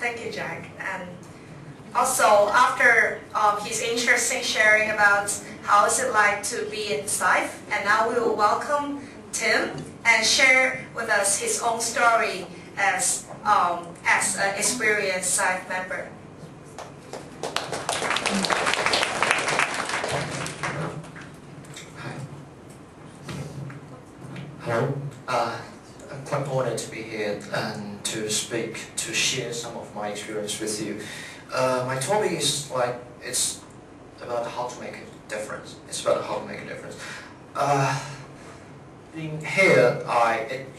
Thank you, Jack. And also, after his interesting sharing about how is it like to be in SIFE, and now we will welcome Tim and share with us his own story as an experienced SIFE member. Hi. Hello. I'm quite honored to be here and to share some of my experience with you. My topic is it's about how to make a difference. It's about how to make a difference. In here,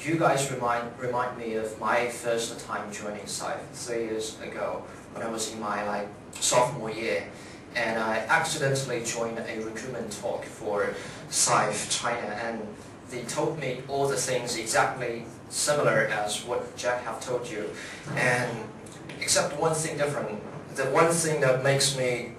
you guys remind me of my first time joining SIFE 3 years ago when I was in my sophomore year, and I accidentally joined a recruitment talk for SIFE China, and they told me all the things exactly similar as what Jack have told you, and except one thing different. The one thing that makes me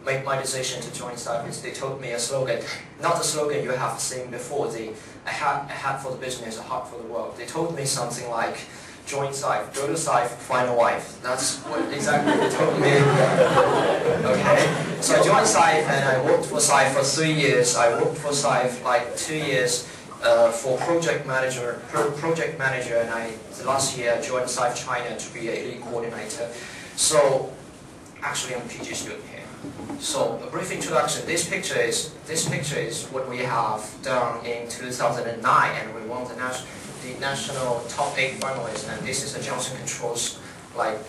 make my decision to join SIFE is they told me a slogan, not the slogan you have seen before, a hat for the business, a heart for the world. They told me something like, join SIFE, go to SIFE, find a wife. That's what exactly they told me. Okay, so I joined SIFE and I worked for SIFE for 3 years. I worked for SIFE 2 years for project manager, and last year I joined SIFE China to be a lead coordinator. So actually I'm a PG student here. So a brief introduction. This picture is what we have done in 2009, and we won the national top 8 finalists. And this is the Johnson Controls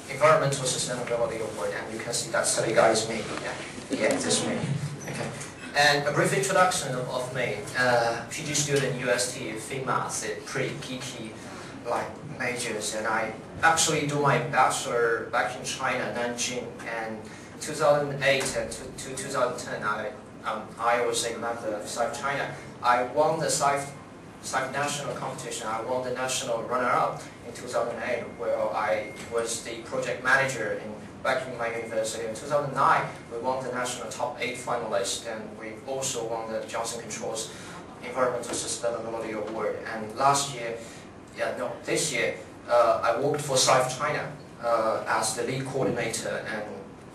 environmental sustainability award, and you can see that study guy is me. Yeah, this is me. Okay. And a brief introduction of me. PG student, UST, FIMAS, pretty geeky majors, and I actually do my bachelor back in China, Nanjing, and 2008 and to 2010 I was a member of SIFE China. I won the SIFE national competition. I won the national runner-up in 2008, where I was the project manager back in my university. In 2009, we won the national top 8 finalists, and we also won the Johnson Controls Environmental Sustainability Award. And this year, I worked for SIFE China as the lead coordinator and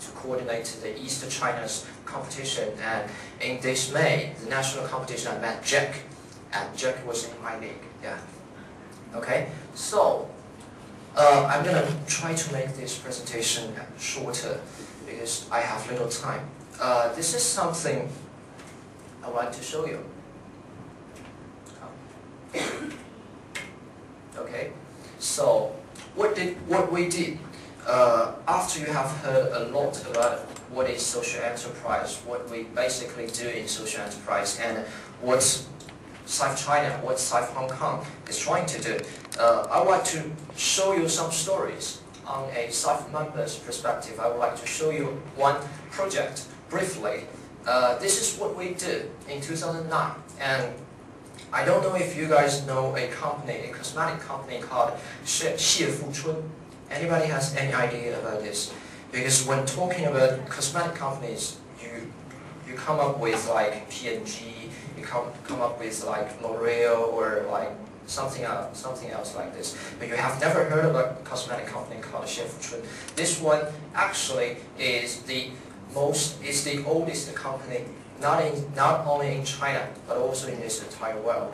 to coordinate the East China's competition. And in this May, the national competition, I met Jack, and Jack was in my league. Yeah. Okay. So I'm gonna try to make this presentation shorter because I have little time. This is something I want to show you. Okay, so what we did after you have heard a lot about what is social enterprise, what we basically do in social enterprise, and what SIFE China, what SIFE Hong Kong is trying to do, I would like to show you some stories on a SIFE member's perspective. I would like to show you one project briefly. This is what we did in 2009, and I don't know if you guys know a company, a cosmetic company called SIFE-HKUST. Anybody has any idea about this? Because when talking about cosmetic companies, you come up with P&G, you come up with L'Oreal or something else like this. But you have never heard of a cosmetic company called SIFE-HKUST. This one actually is the oldest company, not only in China, but also in this entire world.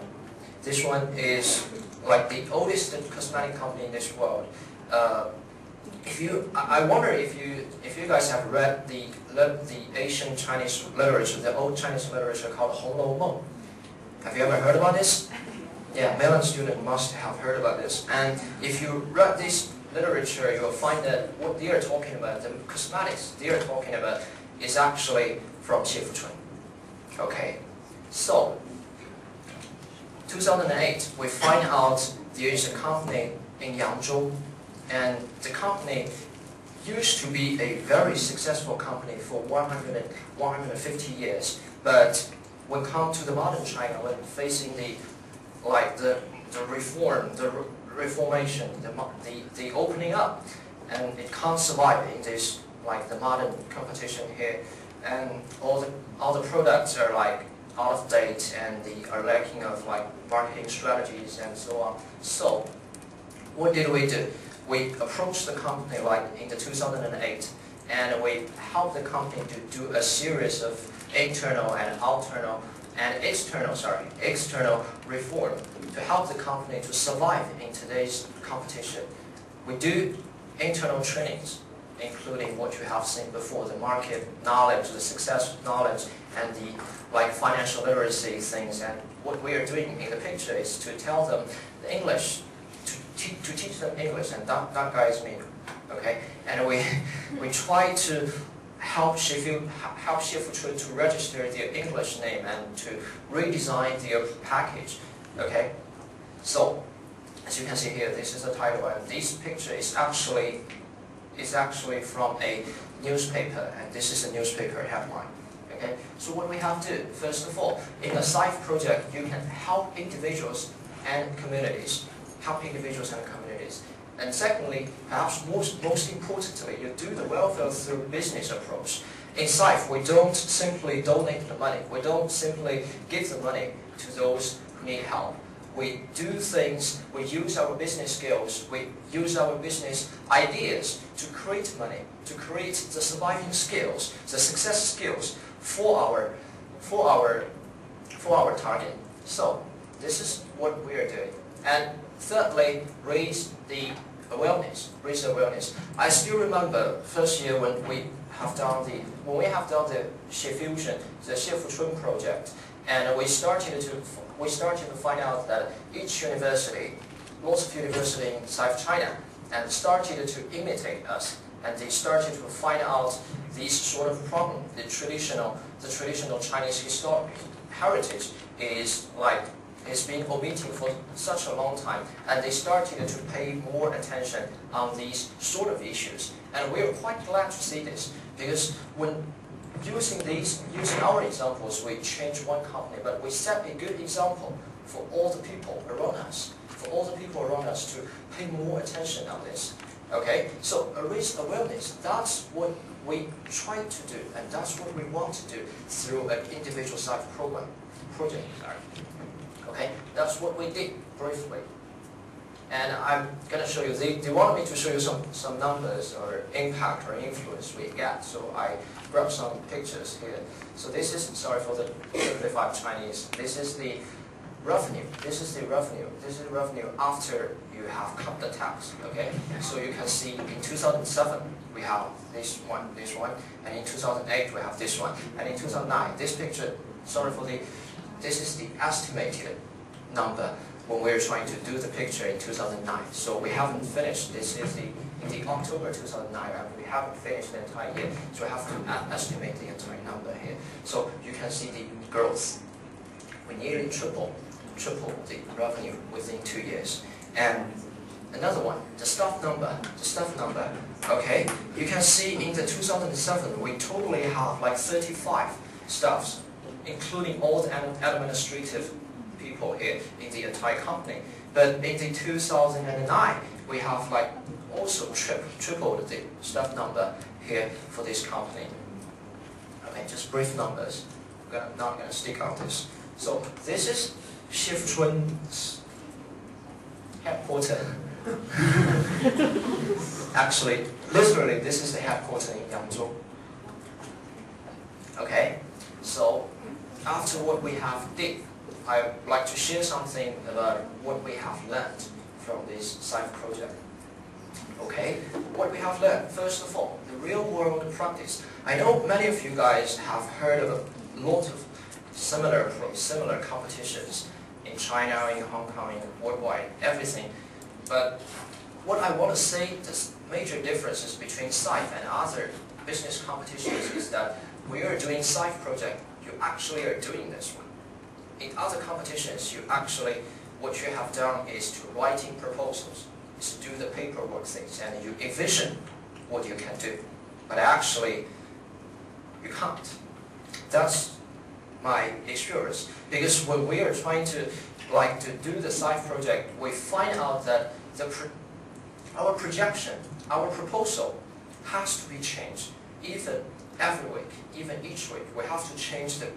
This one is the oldest cosmetic company in this world. I wonder if you guys have read the ancient Chinese literature, the old Chinese literature called Hong Lou Meng. Have you ever heard about this? Yeah, Melon student must have heard about this. And if you read this literature, you will find that what they are talking about, the cosmetics they are talking about, is actually from SIFE-HKUST. Okay, so 2008, we find out there is a company in Yangzhou, and the company used to be a very successful company for 150 years. But when come to the modern China, when facing the reformation, the opening up, and it can't survive in this the modern competition here, and all the products are out of date, and they are lacking of marketing strategies and so on. So what did we do? we approached the company like in the 2008, and we helped the company to do a series of internal and external reform to help the company to survive in today's competition. We do internal trainings, including what you have seen before, the market knowledge, the success knowledge, and the financial literacy things. And what we are doing in the picture is to tell them the English, to teach them English, and that guy is me, okay? And we try to help SIFE-HKUST to register their English name and to redesign their package, okay? So, as you can see here, this is the title, and this picture is actually from a newspaper, and this is a newspaper headline. Okay? So what we have to do, first of all, in the SIFE project, you can help individuals and communities. And secondly, perhaps most importantly, you do the welfare through business approach. In SIFE, we don't simply donate the money. We don't simply give the money to those who need help. We do things, we use our business skills, we use our business ideas to create money, to create the surviving skills, the success skills for our target. So this is what we are doing. And thirdly, raise the awareness. I still remember first year when we have done the SIFE-HKUST project, and we started to find out that each university, lots of universities in South China, and started to imitate us, and they started to find out these sort of problems. The traditional Chinese historic heritage is being omitted for such a long time, and they started to pay more attention on these sort of issues. And we are quite glad to see this, because when using our examples, we change one company, but we set a good example for all the people around us, to pay more attention on this. Okay, so raise awareness. That's what we try to do, and that's what we want to do through an individual SIFE project. Okay, that's what we did briefly. And I'm going to show you, they wanted me to show you some numbers or impact or influence we get. So I grabbed some pictures here. So this is, sorry for the 35 Chinese, this is the revenue. This is the revenue after you have cut the tax. Okay, so you can see in 2007 we have this one, and in 2008 we have this one, and in 2009 this picture. Sorry for this is the estimated number when we're trying to do the picture in 2009. So we haven't finished. This is in the October 2009, and we haven't finished the entire year. So we have to estimate the entire number here. So you can see the growth. We nearly triple the revenue within 2 years. And another one, the staff number. Okay, you can see in the 2007 we totally have 35 staffs, including all the administrative people here in the entire company. But in the 2009, we have also tripled the staff number here for this company. Okay, just brief numbers. I'm not going to stick on this. So this is SIFE-HKUST's headquarters. Actually, literally, this is the headquarters in Yangzhou. Okay, so after what we have did, I would like to share something about what we have learned from this SIFE project. Okay, what we have learned, first of all, the real world practice. I know many of you guys have heard of a lot of similar competitions in China, in Hong Kong, in worldwide, everything. But what I want to say, the major differences between SIFE and other business competitions is that we are doing SIFE project, you actually are doing this one. In other competitions, what you have done is to writing proposals, is to do the paperwork things, and you envision what you can do. But actually, you can't. That's my experience. Because when we are trying to do the SIFE project, we find out that our projection, our proposal has to be changed. Even every week, even each week, we have to change the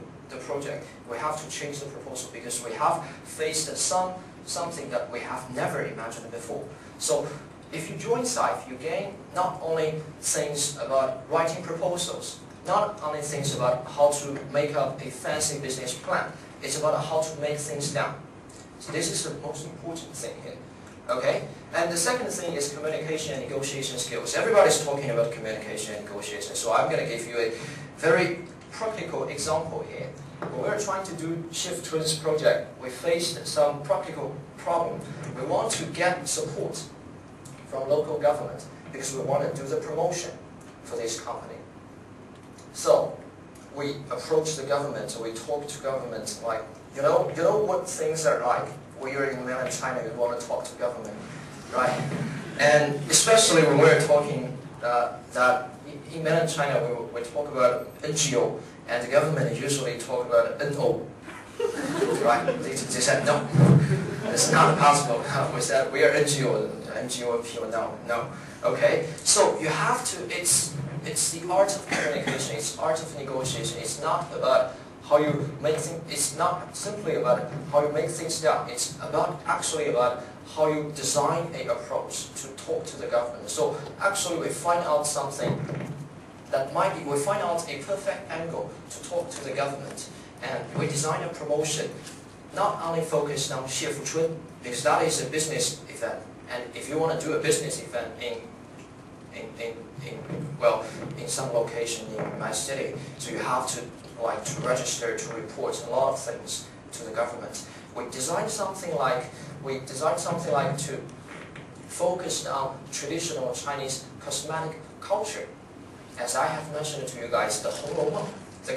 project. We have to change the proposal because we have faced something that we have never imagined before. So if you join SIFE, you gain not only things about writing proposals, not only things about how to make up a fancy business plan, it's about how to make things down. So this is the most important thing here. Okay? And the second thing is communication and negotiation skills. Everybody's talking about communication and negotiation, so I'm going to give you a very practical example here. When we were trying to do SIFE-HKUST project, we faced some practical problem. We want to get support from local government because we want to do the promotion for this company. So we approach the government, we talk to government like, you know what things are like. When you're in mainland China, you want to talk to government, right? And especially when we're talking that in mainland China, we talk about NGO, and the government usually talk about NO, right? They said no, it's not possible. We said we are NGO people, no. Okay, so you have to. It's the art of communication. It's art of negotiation. It's not about how you make things. It's not simply about how you make things down. It's actually about how you design an approach to talk to the government. So actually, we find out something that might be. We find out a perfect angle to talk to the government, and we design a promotion not only focused on SIFE-HKUST, because that is a business event, and if you want to do a business event in some location in my city, so you have to register to report a lot of things to the government. We designed something like to focus on traditional Chinese cosmetic culture. As I have mentioned to you guys, the Honglong, the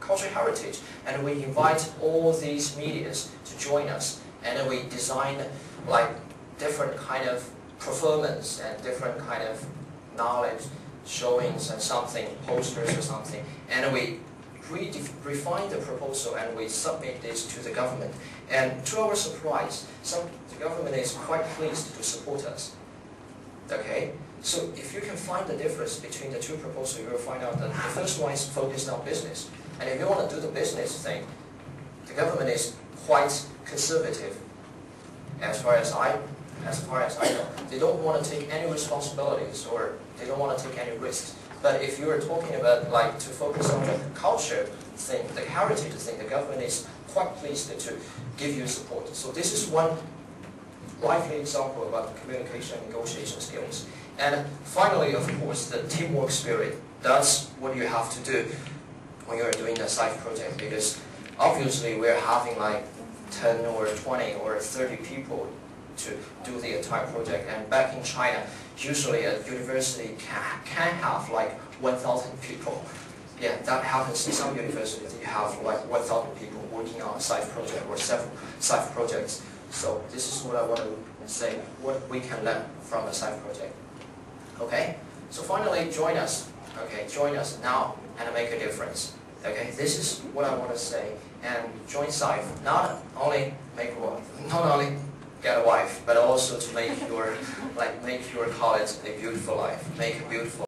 culture heritage, and we invite all these medias to join us, and then we design like different kind of performance and different kind of knowledge showings and something, posters or something, and we refine the proposal and we submit this to the government. And to our surprise, the government is quite pleased to support us. Okay, so if you can find the difference between the two proposals, you will find out that the first one is focused on business, and if you want to do the business thing, the government is quite conservative. As far as I know, they don't want to take any responsibilities or they don't want to take any risks. But if you are talking about like to focus on the culture thing, the heritage thing, the government is quite pleased to give you support. So this is one lively example about communication and negotiation skills. And finally, of course, the teamwork spirit. That's what you have to do when you're doing the SIFE project, because obviously we're having like 10 or 20 or 30 people to do the entire project. And back in China, usually a university can have like 1,000 people. Yeah, that happens in some universities. You have like 1,000 people working on a SIFE project or several SIFE projects. So this is what I want to say, what we can learn from a SIFE project. Okay, so finally join us. Okay, join us now and make a difference. Okay, this is what I want to say. And join SIFE, not only get a wife, but also to make your college a beautiful life, make a beautiful